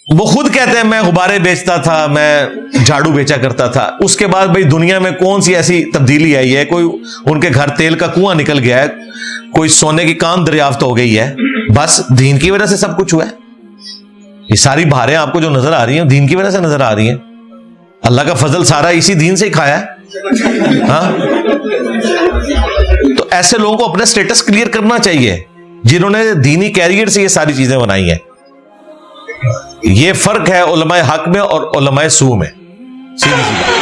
وہ خود کہتے ہیں میں غبارے بیچتا تھا، میں جھاڑو بیچا کرتا تھا. اس کے بعد بھائی دنیا میں کون سی ایسی تبدیلی آئی ہے؟ کوئی ان کے گھر تیل کا کنواں نکل گیا ہے، کوئی سونے کی کان دریافت ہو گئی ہے، بس دین کی وجہ سے سب کچھ ہوا ہے. یہ ساری بہاریں آپ کو جو نظر آ رہی ہیں دین کی وجہ سے نظر آ رہی ہیں. اللہ کا فضل سارا اسی دین سے ہی کھایا ہے. ہاں، تو ایسے لوگوں کو اپنا سٹیٹس کلیئر کرنا چاہیے جنہوں نے دینی کیریئر سے یہ ساری چیزیں بنائی ہیں. یہ فرق ہے علماء حق میں اور علماء سو میں. سیدھی سی بات.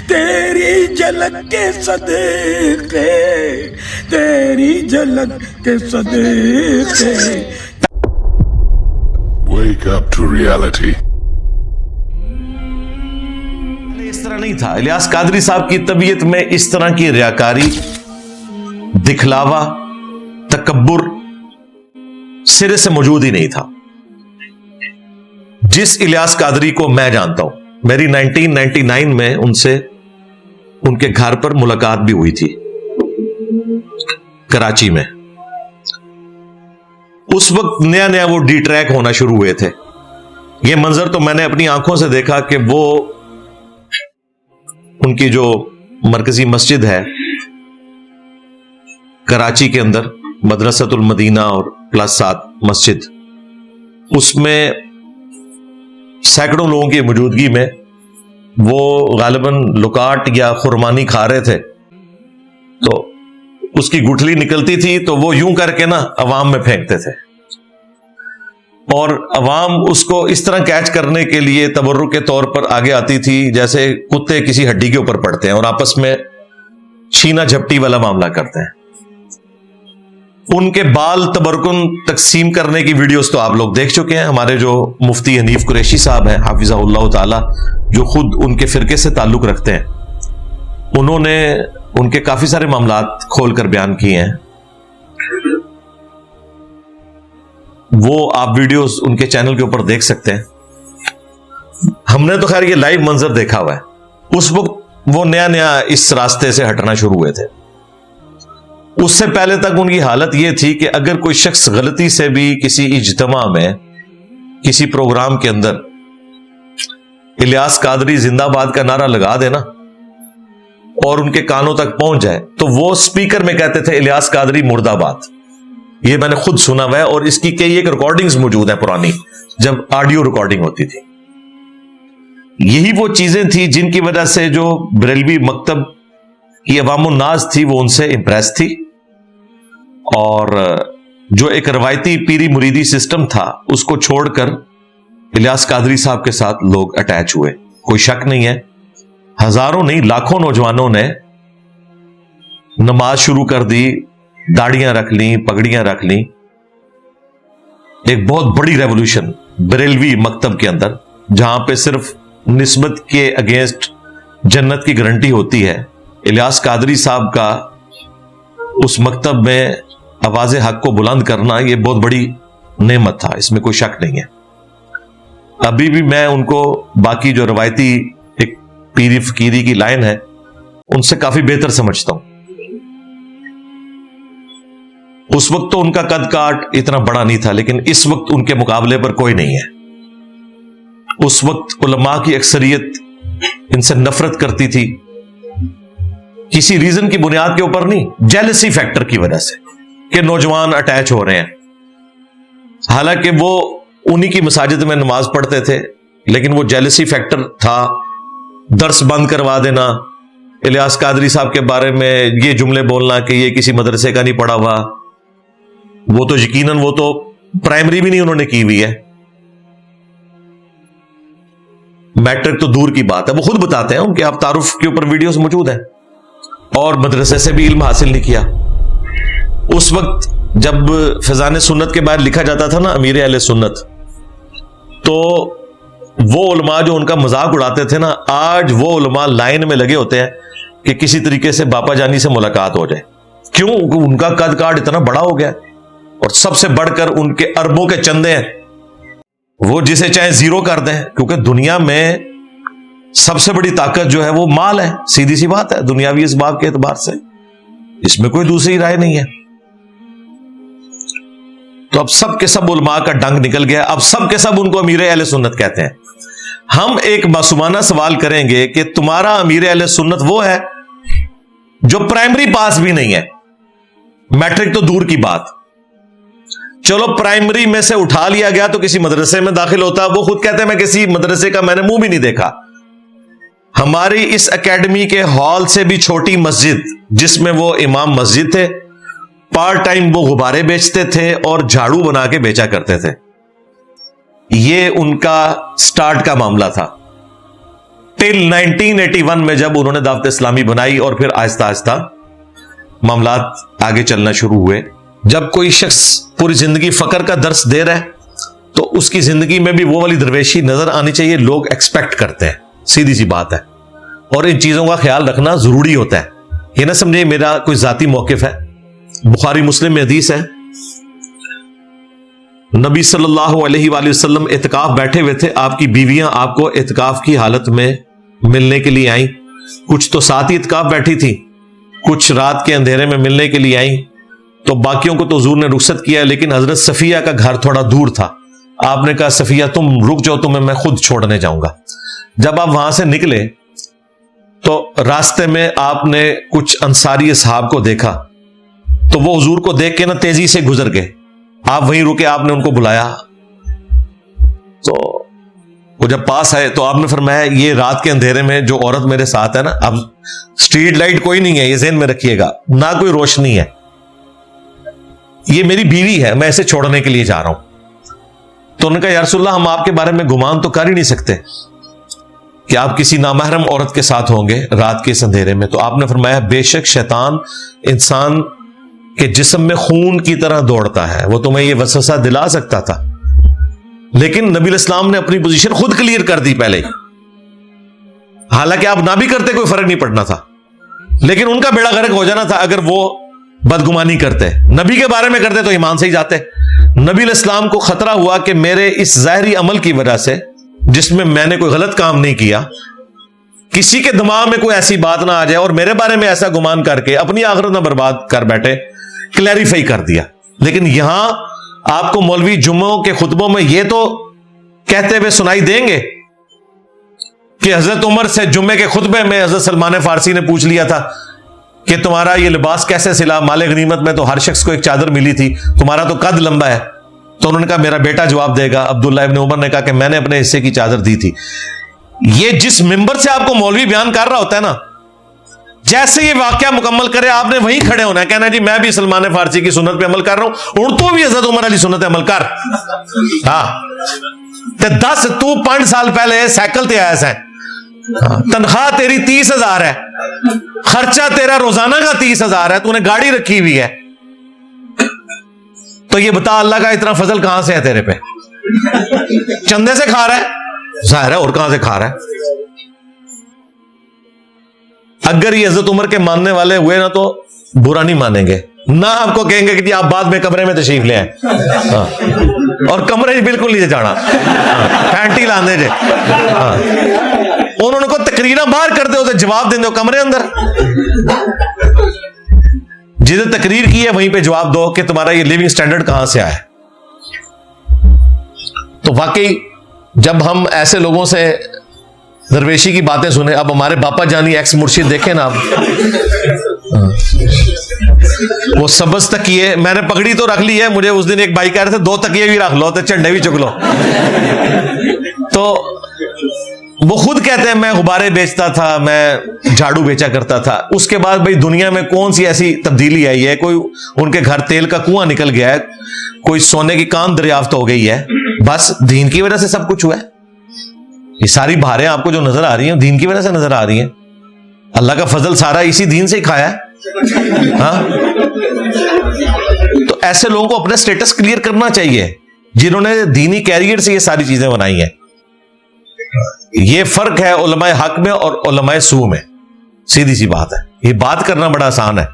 تیری جھلک کے صدقے، تیری جھلک کے صدقے. Wake up to reality. اس طرح نہیں تھا. الیاس قادری صاحب کی طبیعت میں اس طرح کی ریاکاری، دکھلاوا، تکبر سرے سے موجود ہی نہیں تھا. جس الیاس قادری کو میں جانتا ہوں، میری 1999 میں ان سے ان کے گھر پر ملاقات بھی ہوئی تھی کراچی میں. اس وقت نیا نیا وہ ڈی ٹریک ہونا شروع ہوئے تھے. یہ منظر تو میں نے اپنی آنکھوں سے دیکھا کہ وہ ان کی جو مرکزی مسجد ہے کراچی کے اندر، مدرسۃ المدینہ اور +7 مسجد، اس میں سینکڑوں لوگوں کی موجودگی میں وہ غالباً لکاٹ یا خرمانی کھا رہے تھے. تو اس کی گٹھلی نکلتی تھی تو وہ یوں کر کے نا عوام میں پھینکتے تھے، اور عوام اس کو اس طرح کیچ کرنے کے لیے تبرک کے طور پر آگے آتی تھی جیسے کتے کسی ہڈی کے اوپر پڑتے ہیں اور آپس میں چھینا جھپٹی والا معاملہ کرتے ہیں. ان کے بال تبرکن تقسیم کرنے کی ویڈیوز تو آپ لوگ دیکھ چکے ہیں. ہمارے جو مفتی حنیف قریشی صاحب ہیں حافظہ اللہ تعالی، جو خود ان کے فرقے سے تعلق رکھتے ہیں، انہوں نے ان کے کافی سارے معاملات کھول کر بیان کیے ہیں. وہ آپ ویڈیوز ان کے چینل کے اوپر دیکھ سکتے ہیں. ہم نے تو خیر یہ لائیو منظر دیکھا ہوا ہے. اس وقت وہ نیا نیا اس راستے سے ہٹنا شروع ہوئے تھے. اس سے پہلے تک ان کی حالت یہ تھی کہ اگر کوئی شخص غلطی سے بھی کسی اجتماع میں، کسی پروگرام کے اندر الیاس قادری زندہ باد کا نعرہ لگا دے نا اور ان کے کانوں تک پہنچ جائے تو وہ سپیکر میں کہتے تھے الیاس قادری مرد آباد. یہ میں نے خود سنا ہوا ہے اور اس کی کئی ایک ریکارڈنگز موجود ہیں پرانی، جب آڈیو ریکارڈنگ ہوتی تھی. یہی وہ چیزیں تھیں جن کی وجہ سے جو بریلوی مکتب کی عوام الناس تھی وہ ان سے امپریس تھی، اور جو ایک روایتی پیری مریدی سسٹم تھا اس کو چھوڑ کر الیاس قادری صاحب کے ساتھ لوگ اٹیچ ہوئے. کوئی شک نہیں ہے، ہزاروں نہیں لاکھوں نوجوانوں نے نماز شروع کر دی، داڑیاں رکھ لیں، پگڑیاں رکھ لیں. ایک بہت بڑی ریولوشن بریلوی مکتب کے اندر، جہاں پہ صرف نسبت کے اگینسٹ جنت کی گارنٹی ہوتی ہے. الیاس قادری صاحب کا اس مکتب میں آواز حق کو بلند کرنا یہ بہت بڑی نعمت تھا، اس میں کوئی شک نہیں ہے. ابھی بھی میں ان کو باقی جو روایتی ایک پیری فقیری کی لائن ہے ان سے کافی بہتر سمجھتا ہوں. اس وقت تو ان کا قد کاٹ اتنا بڑا نہیں تھا، لیکن اس وقت ان کے مقابلے پر کوئی نہیں ہے. اس وقت علماء کی اکثریت ان سے نفرت کرتی تھی، کسی ریزن کی بنیاد کے اوپر نہیں، جیلسی فیکٹر کی وجہ سے کہ نوجوان اٹیچ ہو رہے ہیں. حالانکہ وہ انہی کی مساجد میں نماز پڑھتے تھے، لیکن وہ جیلسی فیکٹر تھا. درس بند کروا دینا، الیاس قادری صاحب کے بارے میں یہ جملے بولنا کہ یہ کسی مدرسے کا نہیں پڑھا ہوا. وہ تو یقیناً وہ تو پرائمری بھی نہیں انہوں نے کی ہوئی ہے. मैट्रिक तो दूर की बात है, वो खुद बताते हैं, उनके आप तारुफ के ऊपर वीडियोस मौजूद हैं, और मदरसे से भी इल्म हासिल नहीं किया। उस वक्त जब फैजान सुन्नत के बारे लिखा जाता था ना अमीर अहले सुन्नत, तो वो उलमा जो उनका मजाक उड़ाते थे ना, आज वो उलमा लाइन में लगे होते हैं कि किसी तरीके से बापा जानी से मुलाकात हो जाए। क्यों? उनका कद काट इतना बड़ा हो गया, और सबसे बढ़कर उनके अरबों के चंदे हैं, वो जिसे चाहे जीरो कर दें, क्योंकि दुनिया में सबसे बड़ी ताकत जो है वो माल है, सीधी सी बात है, दुनियावी इसबाब के एतबार से, इसमें कोई दूसरी राय नहीं है। तो अब सब के सब उलमा का डंग निकल गया, अब सब के सब उनको अमीर अहले सुन्नत कहते हैं। हम एक मासूमाना सवाल करेंगे कि तुम्हारा अमीर अहले सुन्नत वो है जो प्राइमरी पास भी नहीं है, मैट्रिक तो दूर की बात, चलो प्राइमरी में से उठा लिया गया तो किसी मदरसे में दाखिल होता, वो खुद कहते हैं मैं किसी मदरसे का मैंने मुंह भी नहीं देखा। हमारी इस एकेडमी के हॉल से भी छोटी मस्जिद, जिसमें वो इमाम मस्जिद थे, पार्ट टाइम वो गुब्बारे बेचते थे और झाड़ू बना के बेचा करते थे। ये उनका स्टार्ट का मामला था, टिल 1981 में जब उन्होंने दावत इस्लामी बनाई, और फिर आहिस्ता आहिस्ता मामलात आगे चलना शुरू हुए। जब कोई शख्स पूरी जिंदगी फकर का दर्स दे रहा है तो उसकी जिंदगी में भी वो वाली दरवेशी नजर आनी चाहिए, लोग एक्सपेक्ट करते हैं, सीधी सी बात है, और इन चीजों का ख्याल रखना जरूरी होता है। ये ना समझे मेरा कोई जाती मौकिफ है, बुखारी मुस्लिम में हदीस है, नबी सल्लल्लाहु अलैहि वसल्लम इत्काफ बैठे हुए थे, आपकी बीवियां आपको इत्काफ की हालत में मिलने के लिए आई, कुछ तो साथ ही इत्काफ बैठी थी, कुछ रात के अंधेरे में मिलने के लिए आई, तो बाकियों को तो हुजूर ने रुखसत किया, लेकिन हजरत सफिया का घर थोड़ा दूर था। आपने कहा सफिया तुम रुक जाओ, तुम्हें मैं खुद छोड़ने जाऊंगा। जब आप वहां से निकले तो रास्ते में आपने कुछ अंसारी असहाब को देखा, तो वो हुजूर को देख के ना तेजी से गुजर गए, आप वहीं रुके, आपने उनको बुलाया, तो वो जब पास आए तो आपने फरमाया ये रात के अंधेरे में जो औरत मेरे साथ है ना, अब स्ट्रीट लाइट कोई नहीं है, ये ज़हन में रखिएगा, ना कोई रोशनी है, ये मेरी बीवी है, मैं इसे छोड़ने के लिए जा रहा हूं। तो उन्होंने कहा या रसूलल्लाह हम आपके बारे में गुमान तो कर ही नहीं सकते कि आप किसी नामहरम औरत के साथ होंगे रात के इस अंधेरे में। तो आपने फरमाया बेशक शैतान इंसान के जिस्म में खून की तरह दौड़ता है, वो तुम्हें ये वसवसा दिला सकता था, लेकिन नबी इस्लाम ने अपनी पोजीशन खुद क्लियर कर दी पहले ही, हालांकि आप ना भी करते कोई फर्क नहीं पड़ना था, लेकिन उनका बेड़ा गर्क हो जाना था अगर वो बदगुमानी करते, नबी के बारे में करते तो ईमान से ही जाते। नबी इस्लाम को खतरा हुआ कि मेरे इस ज़ाहिरी अमल की वजह से, जिसमें मैंने कोई गलत काम नहीं किया, किसी के दिमाग में कोई ऐसी बात ना आ जाए और मेरे बारे में ऐसा गुमान करके अपनी आखिरत ना बर्बाद कर बैठे, क्लैरिफाई कर दिया। लेकिन यहां आपको मौलवी जुम्मों के खुतबों में यह तो कहते हुए सुनाई देंगे कि हजरत उमर से जुम्मे के खुतबे में हजरत सलमान फारसी ने पूछ लिया था कि तुम्हारा ये लिबास कैसे सिला, माले गनीमत में तो हर शख्स को एक चादर मिली थी, तुम्हारा तो कद लंबा है। तो उन्होंने कहा मेरा बेटा जवाब देगा। अब्दुल्ला इब्न उमर ने कहा कि मैंने अपने हिस्से की चादर दी थी। ये जिस मिंबर से आपको मौलवी बयान कर रहा होता है ना, जैसे ये वाक्या मुकम्मल करे आपने वहीं खड़े होना है, कहना जी मैं भी सलमान फारसी की सुन्नत पे अमल कर रहा हूं, और तो भी हजरत उमर अली सुन्नत अमल कर। हाँ ते 10 तू 5 साल पहले साइकिल ते आया है, तनख्वाह तेरी 30,000 है, खर्चा तेरा रोजाना का 30,000 है, तूने गाड़ी रखी हुई है, तो ये बता अल्लाह का इतना फजल कहां से है तेरे पे? चंदे से खा रहा है, जाहिर है, और कहां से खा रहा है? अगर ये हजरत उमर के मानने वाले हुए ना तो बुरा नहीं मानेंगे ना, आपको कहेंगे कि आप बाद में कमरे में तशरीफ ले आए, और कमरे बिल्कुल नहीं जाना, फैंटी लाने जे, उन्होंने को तकरीरा बाहर कर दो तो जवाब देंगे कमरे अंदर, जिसे तकरीर की है वहीं पे जवाब दो कि तुम्हारा ये लिविंग स्टैंडर्ड कहां से आया। तो वाकई जब हम ऐसे लोगों से दरवेशी की बातें सुने, अब हमारे बापा जानी एक्स मुर्शिद देखे ना, वो सबस तकिए, मैंने पगड़ी तो रख ली है, मुझे उस दिन एक भाई कह रहे थे 2 तकिए भी रख लो तो झंडे भी चुक लो, तो वो खुद कहते हैं मैं गुब्बारे बेचता था, मैं झाड़ू बेचा करता था। उसके बाद भाई दुनिया में कौन सी ऐसी तब्दीली आई है, कोई उनके घर तेल का कुआं निकल गया है, कोई सोने की कान दरियाफ्त हो गई है, बस दीन की वजह से सब कुछ हुआ है। یہ ساری بہاریں آپ کو جو نظر آ رہی ہیں دین کی وجہ سے نظر آ رہی ہیں. اللہ کا فضل سارا اسی دین سے ہی کھایا ہے. ہاں تو ایسے لوگوں کو اپنا سٹیٹس کلیئر کرنا چاہیے جنہوں نے دینی کیریئر سے یہ ساری چیزیں بنائی ہیں. یہ فرق ہے علماء حق میں اور علماء سو میں. سیدھی سی بات ہے. یہ بات کرنا بڑا آسان ہے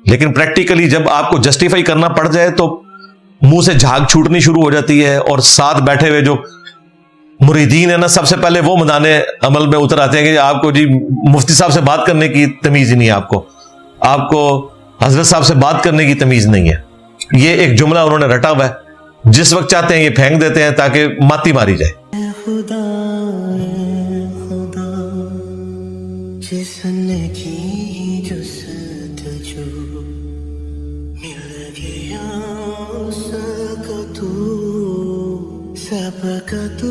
لیکن پریکٹیکلی جب آپ کو جسٹیفائی کرنا پڑ جائے تو منہ سے جھاگ چھوٹنی شروع ہو جاتی ہے. اور ساتھ بیٹھے ہوئے جو مریدین ہیں نا, سب سے پہلے وہ میدان عمل میں اتر آتے ہیں کہ آپ کو جی مفتی صاحب سے بات کرنے کی تمیز ہی نہیں ہے, آپ کو حضرت صاحب سے بات کرنے کی تمیز نہیں ہے. یہ ایک جملہ انہوں نے رٹا ہوا ہے, جس وقت چاہتے ہیں یہ پھینک دیتے ہیں تاکہ ماتی ماری جائے. خدا جس نے کی جستجو مل گیا اس کا تو سب کا تو